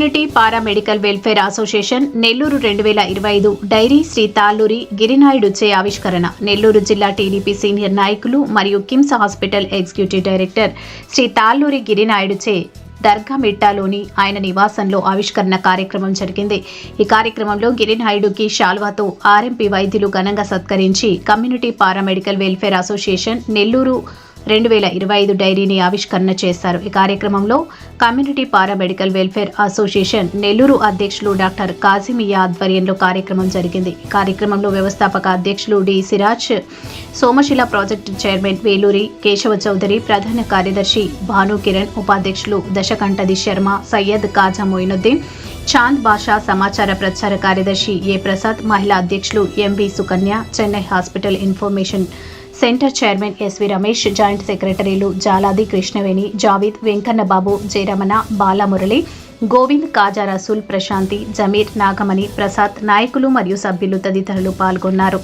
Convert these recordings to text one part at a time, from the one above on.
Community paramedical welfare association Nellore 2025 diary Shri Talluri Girinaidu చే ఆవిష్కరణ. నెల్లూరు జిల్లా టీడీపీ సీనియర్ నాయకులు మరియు KIMS hospital executive director Shri Talluri Girinaidu చే దర్గామిట్టాలోని ఆయన నివాసంలో ఆవిష్కరణ కార్యక్రమం జరిగింది. ఈ కార్యక్రమంలో గిరినాయుడుకి శాల్వాతో ఆర్ఎంపీ వైద్యులు ఘనంగా సత్కరించి community paramedical welfare association Nellore 2025 డైరీని ఆవిష్కరణ చేశారు. ఈ కార్యక్రమంలో community paramedical welfare association Nellore అధ్యక్షులు డాక్టర్ కాజిమియా ఆధ్వర్యంలో కార్యక్రమం జరిగింది. ఈ కార్యక్రమంలో వ్యవస్థాపక అధ్యక్షులు D Siraj, Somasila project chairman Veluri Kesava Chowdary, ప్రధాన కార్యదర్శి భాను కిరణ్, ఉపాధ్యక్షులు దశకంఠది శర్మ, సయ్యద్ కాజా మొయినుద్దీన్, చాంద్ బాషా, సమాచార ప్రచార కార్యదర్శి ఏ ప్రసాద్, మహిళా అధ్యక్షులు MV Sukanya, Chennai hospital information centre chairman SV Ramesh, joint సెక్రటరీలు జాలాది కృష్ణవేణి, జావీద్, వెంకన్నబాబు, జయరమణ, బాలమురళి, గోవింద్, కాజా రసూల్, ప్రశాంతి, జమీర్, నాగమణి, ప్రసాద్, నాయకులు మరియు సభ్యులు తదితరులు పాల్గొన్నారు.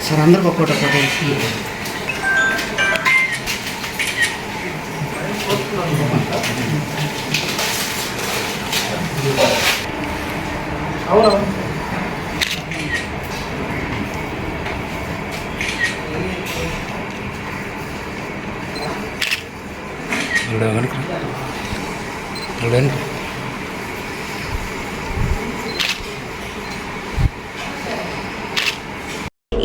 సార్ అందరికి ఒక్కోటి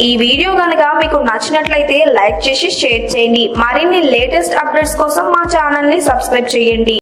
ఈ వీడియో కనుక మీకు నచ్చినట్లయితే లైక్ చేసి షేర్ చేయండి. మరిన్ని లేటెస్ట్ అప్డేట్స్ కోసం మా ఛానల్ ని సబ్స్క్రైబ్ చేయండి.